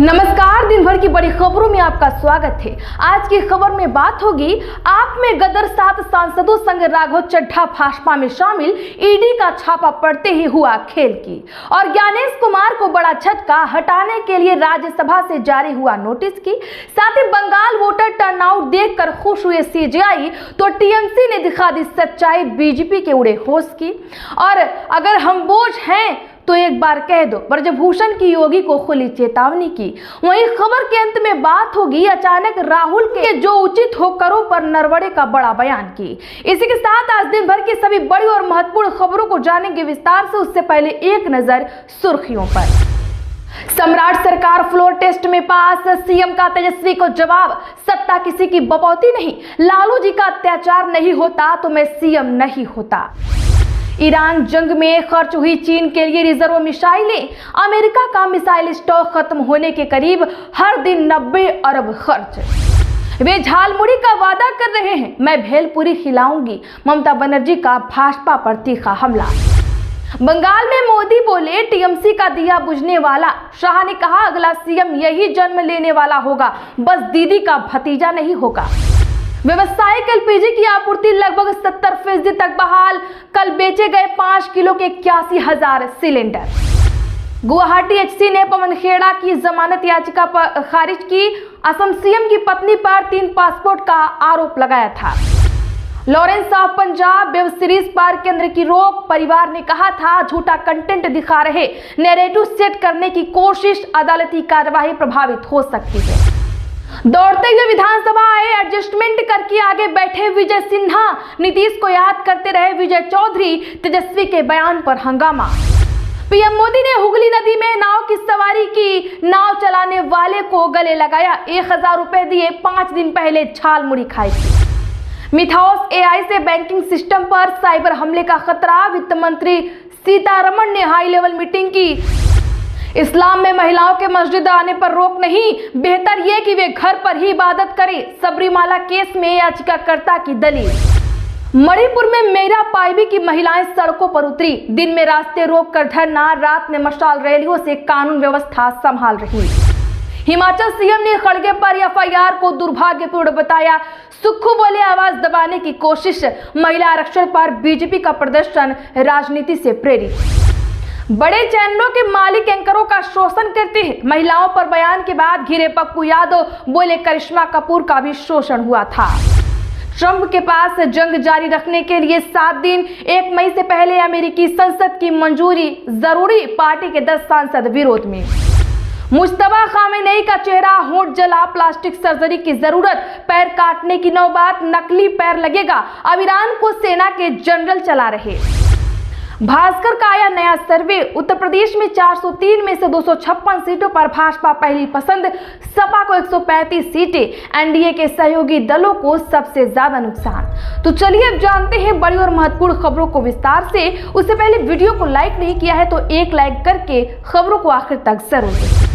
नमस्कार, दिन भर की बड़ी खबरों में आपका स्वागत है। आज की खबर में बात होगी आप में गदर 7 सांसदों संग राघव चड्ढा भाजपा में शामिल, ईडी का छापा पड़ते ही हुआ खेल की। और ज्ञानेश कुमार को बड़ा झटका, हटाने के लिए राज्यसभा से जारी हुआ नोटिस की। साथ ही बंगाल वोटर टर्नआउट देखकर खुश हुए सीजेआई तो टीएमसी ने दिखा दी सच्चाई, बीजेपी के उड़े होश की। और अगर हम बोझ हैं तो एक बार कह दो, ब्रजभूषण की योगी को खुली चेतावनी की। वहीं खबर के अंत में बात होगी अचानक राहुल के जो उचित हो करो पर नरवड़े का बड़ा बयान की। इसी के साथ आज दिन भर की सभी बड़ी और महत्वपूर्ण खबरों को जानेंगे विस्तार से। उससे पहले एक नजर सुर्खियों पर। सम्राट सरकार फ्लोर टेस्ट में पास, सीएम का तेजस्वी को जवाब, सत्ता किसी की बपौती नहीं, लालू जी का अत्याचार नहीं होता तो मैं सीएम नहीं होता। ईरान जंग में खर्च हुई चीन के लिए रिजर्व मिसाइलें, अमेरिका का मिसाइल स्टॉक खत्म होने के करीब, हर दिन 90 अरब खर्च। वे झालमुड़ी का वादा कर रहे हैं, मैं भेलपुरी खिलाऊंगी, ममता बनर्जी का भाजपा पर तीखा हमला। बंगाल में मोदी बोले टीएमसी का दिया बुझने वाला, शाह ने कहा अगला सीएम यही जन्म लेने वाला होगा, बस दीदी का भतीजा नहीं होगा। व्यवसायिक एलपीजी की आपूर्ति लगभग 70% तक बहाल, कल बेचे गए 5 किलो के 81,000 सिलेंडर। गुवाहाटी एचसी ने पवन खेड़ा की जमानत याचिका पर खारिज की। असम सीएम की पत्नी पर 3 पासपोर्ट का आरोप लगाया था। Lawrence of Punjab web series पर केंद्र की रोक, परिवार ने कहा था झूठा कंटेंट दिखा रहे, नैरेटिव सेट करने की कोशिश, अदालती कार्यवाही प्रभावित हो सकती है। दौड़ते हुए विधानसभा आए, एडजस्टमेंट करके आगे बैठे विजय सिन्हा, नीतीश को याद करते रहे विजय चौधरी, तेजस्वी के बयान पर हंगामा। पीएम मोदी ने हुगली नदी में नाव की सवारी की, नाव चलाने वाले को गले लगाया, 1000 रुपए दिए, 5 दिन पहले झालमुड़ी खाई थी। मिथाओस एआई से बैंकिंग सिस्टम पर साइबर हमले का खतरा, वित्त मंत्री सीतारमण ने हाई लेवल मीटिंग की। इस्लाम में महिलाओं के मस्जिद आने पर रोक नहीं, बेहतर यह कि वे घर पर ही इबादत करें, सबरीमाला केस में याचिकाकर्ता की दलील। मणिपुर में मेरा पाइबी की महिलाएं सड़कों पर उतरी, दिन में रास्ते रोक कर धरना, रात में मशाल रैलियों से कानून व्यवस्था संभाल रही। हिमाचल सीएम ने खड़गे पर एफआईआर को दुर्भाग्यपूर्ण बताया, सुक्खू बोले आवाज दबाने की कोशिश, महिला आरक्षण पर बीजेपी का प्रदर्शन राजनीति से प्रेरित। बड़े चैनलों के मालिक एंकरों का शोषण करते हैं, महिलाओं पर बयान के बाद घिरे पप्पू यादव, बोले करिश्मा कपूर का भी शोषण हुआ था। ट्रंप के पास जंग जारी रखने के लिए 7 दिन, 1 मई से पहले अमेरिकी संसद की मंजूरी जरूरी, पार्टी के 10 सांसद विरोध में। मुश्तबा खामेनेई का चेहरा होंठ जला, प्लास्टिक सर्जरी की जरूरत, पैर काटने की नौबत, नकली पैर लगेगा, अब ईरान को सेना के जनरल चला रहे। भास्कर का आया नया सर्वे, उत्तर प्रदेश में 403 में से 256 सीटों पर भाजपा पहली पसंद, सपा को 135 सीटें, एनडीए के सहयोगी दलों को सबसे ज्यादा नुकसान। तो चलिए अब जानते हैं बड़ी और महत्वपूर्ण खबरों को विस्तार से। उससे पहले वीडियो को लाइक नहीं किया है तो एक लाइक करके खबरों को आखिर तक जरूर देखें।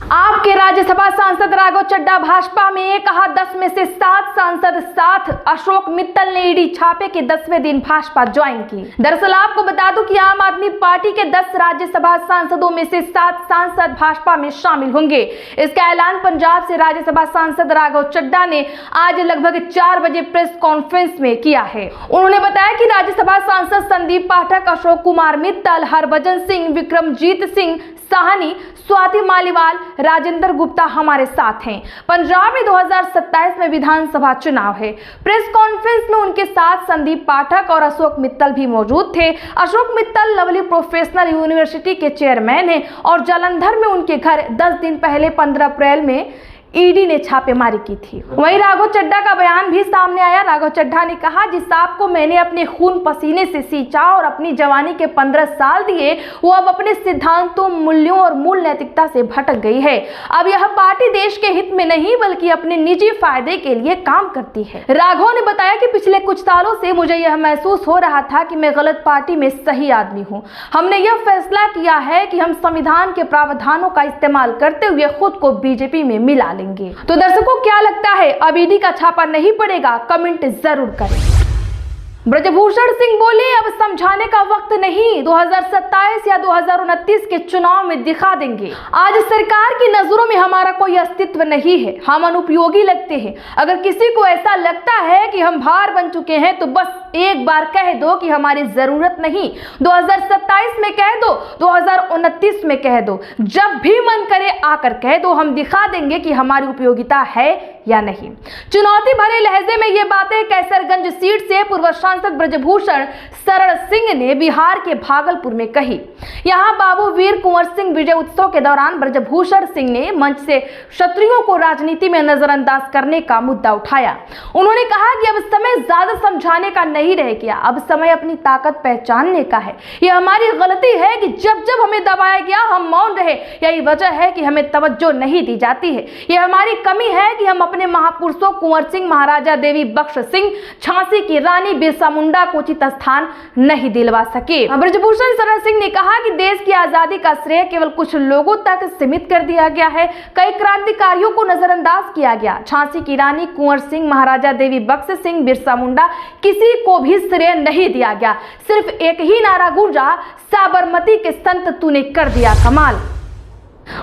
आपके राज्यसभा सांसद राघव चड्ढा भाजपा में, कहा 10 में से 7 सांसद साथ। अशोक मित्तल ने ईडी छापे के 10वें दिन भाजपा ज्वाइन की। दरअसल आपको बता दूं कि आम आदमी पार्टी के 10 राज्यसभा सांसदों में से 7 सांसद भाजपा में शामिल होंगे। इसका ऐलान पंजाब से राज्यसभा सांसद राघव चड्ढा ने आज लगभग 4 बजे प्रेस कॉन्फ्रेंस में किया है। उन्होंने बताया कि राज्यसभा सांसद संदीप पाठक, अशोक कुमार मित्तल, हरभजन सिंह, विक्रमजीत सिंह साहनी, स्वाति मालीवाल, राजेंद्र गुप्ता हमारे साथ हैं। पंजाब में 2027 में विधानसभा चुनाव है। प्रेस कॉन्फ्रेंस में उनके साथ संदीप पाठक और अशोक मित्तल भी मौजूद थे। Ashok Mittal lovely professional university के चेयरमैन हैं और जालंधर में उनके घर 10 दिन पहले 15 अप्रैल में ईडी ने छापेमारी की थी। वहीं राघव चड्ढा का बयान भी सामने आया। राघव चड्ढा ने कहा, जिस सांप को मैंने अपने खून पसीने से सींचा और अपनी जवानी के 15 साल दिए, वो अब अपने सिद्धांतों, मूल्यों और मूल नैतिकता से भटक गई है। अब यह पार्टी देश के हित में नहीं बल्कि अपने निजी फायदे के लिए काम करती है। राघव ने बताया कि पिछले कुछ सालों से मुझे यह महसूस हो रहा था कि मैं गलत पार्टी में सही आदमी हूँ। हमने यह फैसला किया है कि हम संविधान के प्रावधानों का इस्तेमाल करते हुए खुद को बीजेपी में मिला लेंगे। तो दर्शकों क्या लगता है, अब ईडी का छापा नहीं पड़ेगा? कमेंट जरूर करें। ब्रजभूषण सिंह बोले, अब समझाने का वक्त नहीं, 2027 या 2029 के चुनाव में दिखा देंगे। आज सरकार की नजरों में हमारा कोई अस्तित्व नहीं है, हम अनुपयोगी लगते हैं। अगर किसी को ऐसा लगता है कि हम भार बन चुके हैं तो बस एक बार कह दो कि हमारी जरूरत नहीं। 2027 में कह दो, 2029 में कह दो, जब भी मन करे आकर कह दो, हम दिखा देंगे कि हमारी उपयोगिता है या नहीं। चुनौती भरे लहजे में ये बातें कैसरगंज सीट से पूर्व सांसद ब्रजभूषण शरण सिंह ने बिहार के भागलपुर में कही। यहां बाबू वीर कुंवर सिंह विजय उत्सव के दौरान ब्रजभूषण सिंह ने मंच से शत्रुओं को राजनीति में नजरअंदाज करने का मुद्दा उठाया। उन्होंने कहा कि अब समय ज्यादा समझाने का नहीं रह गया, अब समय अपनी ताकत पहचानने का है। यह हमारी गलती है कि जब जब हमें दबाया गया हम मौन रहे, यही वजह है कि हमें तवज्जो नहीं दी जाती है। यह हमारी कमी है कि हम अपने महापुरुषों कुंवर सिंह, महाराजा देवी बख्श सिंह, झांसी की रानी बिरसा मुंडा को उचित स्थान नहीं दिलवा सके। ब्रजभूषण शरण सिंह ने कहा कि देश की आजादी का श्रेय केवल कुछ लोगों तक सीमित कर दिया गया है, कई क्रांतिकारियों को नजरअंदाज किया गया। झांसी की रानी, कुंवर सिंह, महाराजा देवी बख्श सिंह, बिरसा मुंडा, किसी को भी श्रेय नहीं दिया गया। सिर्फ एक ही नारा गूंजा, साबरमती के संत तूने कर दिया कमाल।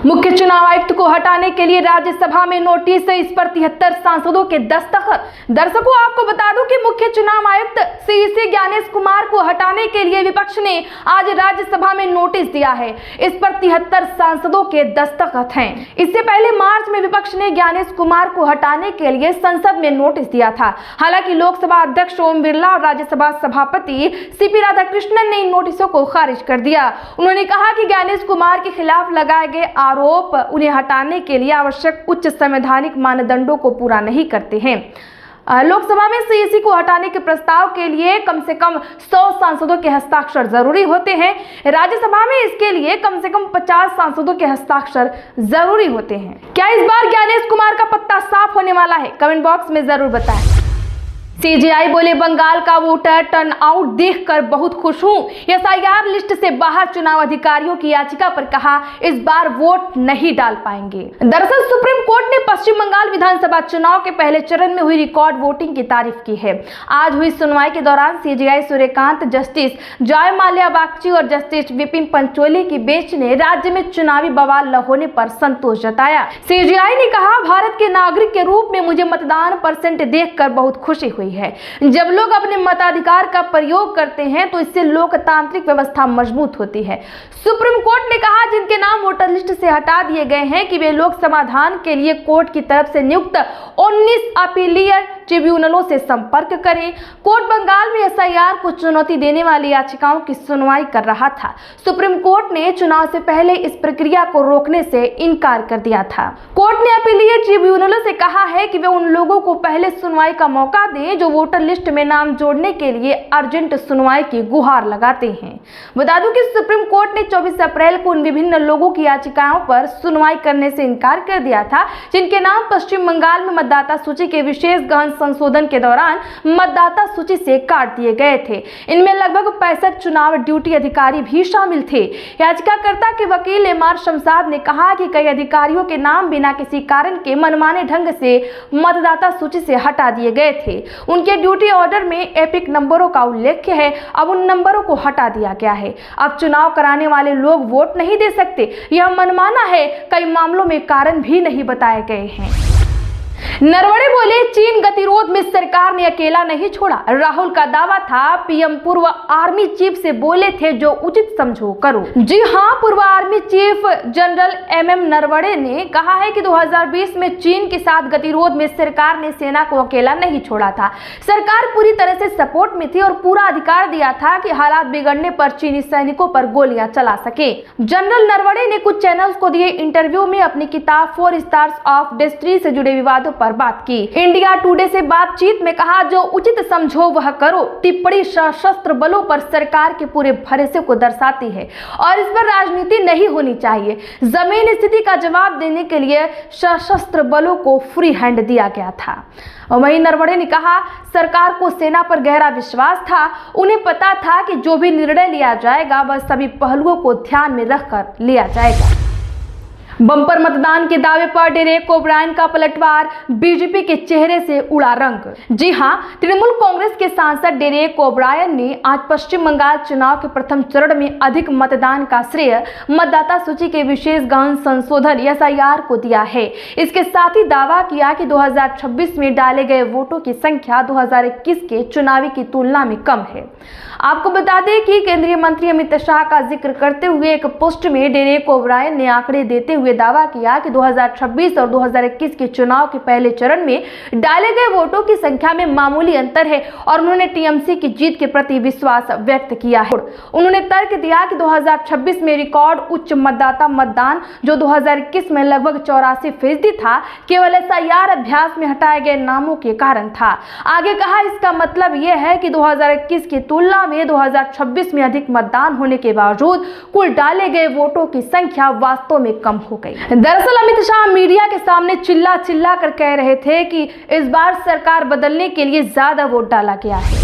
मुख्य चुनाव आयुक्त को हटाने के लिए राज्यसभा में नोटिस, इस पर 73 सांसदों के दस्तखत। दर्शकों, आपको बता दूं कि मुख्य चुनाव आयुक्त सीईसी ज्ञानेश कुमार को हटाने के लिए विपक्ष ने आज राज्यसभा में नोटिस दिया है। इस पर 73 सांसदों के दस्तखत हैं। इससे पहले मार्च में विपक्ष ने ज्ञानेश कुमार को हटाने के लिए संसद में नोटिस दिया था। हालांकि लोकसभा अध्यक्ष ओम बिरला और राज्यसभा सभापति सीपी राधाकृष्णन ने इन नोटिसों को खारिज कर दिया। उन्होंने कहा कि ज्ञानेश कुमार के खिलाफ लगाए गए आरोप उन्हें हटाने के लिए आवश्यक उच्च संवैधानिक मानदंडों को पूरा नहीं करते हैं। लोकसभा में सीईसी को हटाने के प्रस्ताव के लिए कम से कम 100 सांसदों के हस्ताक्षर जरूरी होते हैं। राज्यसभा में इसके लिए कम से कम 50 सांसदों के हस्ताक्षर जरूरी होते हैं। क्या इस बार ज्ञानेश कुमार का पत्ता साफ होने वाला है? कमेंट बॉक्स में जरूर बताएं। सीजेआई बोले, बंगाल का वोटर टर्नआउट देखकर बहुत खुश हूं। एसआईआर लिस्ट से बाहर चुनाव अधिकारियों की याचिका पर कहा, इस बार वोट नहीं डाल पाएंगे। दरअसल सुप्रीम कोर्ट ने पश्चिम बंगाल विधानसभा चुनाव के पहले चरण में हुई रिकॉर्ड वोटिंग की तारीफ की है। आज हुई सुनवाई के दौरान सीजेआई सूर्यकांत, जस्टिस जय माल्या बागची और जस्टिस विपिन पंचोली की बेंच ने राज्य में चुनावी बवाल न होने पर संतोष जताया। सीजेआई ने कहा, भारत के नागरिक के रूप में मुझे मतदान परसेंट देखकर बहुत खुशी हुई है। जब लोग अपने मताधिकार का प्रयोग करते हैं तो इससे लोकतांत्रिक व्यवस्था मजबूत होती है। सुप्रीम कोर्ट ने कहा, जिनके नाम वोटर लिस्ट से हटा दिए गए हैं कि वे लोग समाधान के लिए कोर्ट की तरफ से नियुक्त 19 अपीलियर ट्रिब्यूनलों से संपर्क करें। कोर्ट बंगाल में एसआईआर को चुनौती देने वाली याचिकाओं की सुनवाई कर रहा था। सुप्रीम कोर्ट ने चुनाव से पहले इस प्रक्रिया को रोकने से इनकार कर दिया था। कोर्ट ने अपीलियर ट्रिब्यूनलों से कहा है कि वे उन लोगों को पहले सुनवाई का मौका दें जो वोटर लिस्ट में नाम जोड़ने के लिए अर्जेंट सुनवाई की गुहार लगाते हैं। बता दूं कि सुप्रीम कोर्ट ने 24 अप्रैल को उन विभिन्न लोगों की याचिकाओं पर सुनवाई करने से इनकार कर दिया था जिनके नाम पश्चिम बंगाल में मतदाता सूची के विशेष गहन संशोधन के दौरान मतदाता सूची से काट दिए गए थे। इनमें लगभग 65 चुनाव ड्यूटी अधिकारी भी शामिल थे। याचिकाकर्ता के वकील एमआर शमशाद ने कहा कि कई अधिकारियों के नाम बिना किसी कारण के मनमाने ढंग से मतदाता सूची से हटा दिए गए थे। उनके ड्यूटी ऑर्डर में एपिक नंबरों का उल्लेख है, अब उन नंबरों को हटा दिया गया है। अब चुनाव कराने वाले लोग वोट नहीं दे सकते, यह मनमाना है। कई मामलों में कारण भी नहीं बताए गए हैं। नरवणे बोले, चीन गतिरोध में सरकार ने अकेला नहीं छोड़ा। राहुल का दावा था, पीएम पूर्व आर्मी चीफ से बोले थे जो उचित समझो करो। जी हां, पूर्व army chief general MM Naravane ने कहा है कि 2020 में चीन के साथ गतिरोध में सरकार ने सेना को अकेला नहीं छोड़ा था। सरकार पूरी तरह से सपोर्ट में थी और पूरा अधिकार दिया था कि हालात बिगड़ने पर चीनी सैनिकों पर गोलियां चला सके। जनरल नरवणे ने कुछ चैनल्स को दिए इंटरव्यू में अपनी किताब 4 स्टार्स ऑफ डेस्टिनी से जुड़े विवादों पर बात की। इंडिया टुडे से बातचीत में कहा, जो उचित समझो वह करो। टिप्पणी सशस्त्र बलों पर सरकार के पूरे भरोसे को दर्शाती है और इस पर राजनीति नहीं होनी चाहिए। जमीन स्थिति का जवाब देने के लिए सशस्त्र बलों को फ्री हैंड दिया गया था। वहीं नरवणे ने कहा, सरकार को सेना पर गहरा विश्वास था। उन्हें पता था कि जो भी निर्णय लिया जाएगा वह सभी पहलुओं को ध्यान में रखकर लिया जाएगा। बम्पर मतदान के दावे पर डेरेक ओब्रायन का पलटवार, बीजेपी के चेहरे से उड़ा रंग। जी हां, तृणमूल कांग्रेस के सांसद डेरेक ओब्रायन ने आज पश्चिम बंगाल चुनाव के प्रथम चरण में अधिक मतदान का श्रेय मतदाता सूची के विशेष गहन संशोधन SIR को दिया है। इसके साथ ही दावा किया कि 2026 में डाले गए वोटों की संख्या 2021 के चुनावी की तुलना में कम है। आपको बता दें कि केंद्रीय मंत्री अमित शाह का जिक्र करते हुए एक पोस्ट में डेरेक ओब्रायन ने आंकड़े देते हुए दावा किया कि 2026 और 2021 के चुनाव के पहले चरण में डाले गए वोटों की संख्या में मामूली अंतर है और उन्होंने TMC की जीत के प्रति विश्वास व्यक्त किया है। उन्होंने तर्क दिया कि 2026 में रिकॉर्ड उच्च मतदाता मतदान जो 2021 में लगभग 84% था, केवल SIR अभ्यास में हटाए गए नामों के कारण था। आगे कहा, इसका मतलब यह है कि 2021 की तुलना में 2026 में अधिक मतदान होने के बावजूद कुल डाले गए वोटों की संख्या वास्तव में कम हो गई। दरअसल अमित शाह मीडिया के सामने चिल्ला चिल्ला कर कह रहे थे कि इस बार सरकार बदलने के लिए ज्यादा वोट डाला गया है।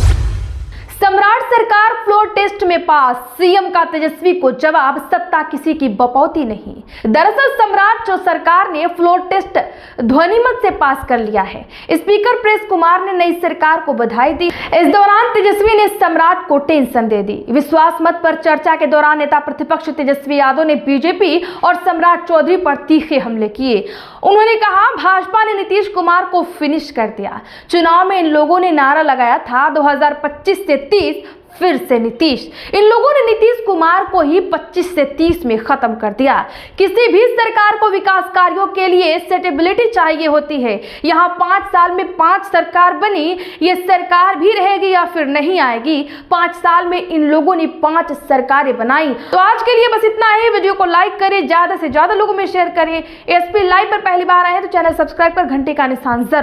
सम्राट सरकार फ्लोर टेस्ट में पास, सीएम का तेजस्वी को जवाब, सत्ता किसी की बपौती नहीं। दरअसल सम्राट सरकार ने फ्लोर टेस्ट ध्वनिमत से पास कर लिया है। स्पीकर प्रेस कुमार ने नई सरकार को बधाई दी। इस दौरान तेजस्वी ने सम्राट को टेंशन दे दी। विश्वास मत पर चर्चा के दौरान नेता प्रतिपक्ष तेजस्वी यादव ने बीजेपी और सम्राट चौधरी पर तीखे हमले किए। उन्होंने कहा, भाजपा ने नीतीश कुमार को फिनिश कर दिया। चुनाव में इन लोगों ने नारा लगाया था 2025 से 30, फिर से नीतीश। इन लोगों ने नीतीश कुमार को ही 25 से 30 में खत्म कर दिया। किसी भी सरकार को विकास कार्यों के लिए स्टेबिलिटी चाहिए होती है। यहाँ 5 साल में 5 सरकार बनी, ये सरकार भी रहेगी या फिर नहीं आएगी। 5 साल में इन लोगों ने 5 सरकारें बनाई। तो आज के लिए बस इतना ही। वीडियो को लाइक करें, ज्यादा से ज्यादा लोगों में शेयर करें। SP लाइव पर पहली बार आए हैं तो चैनल सब्सक्राइब कर घंटे का निशान जरूर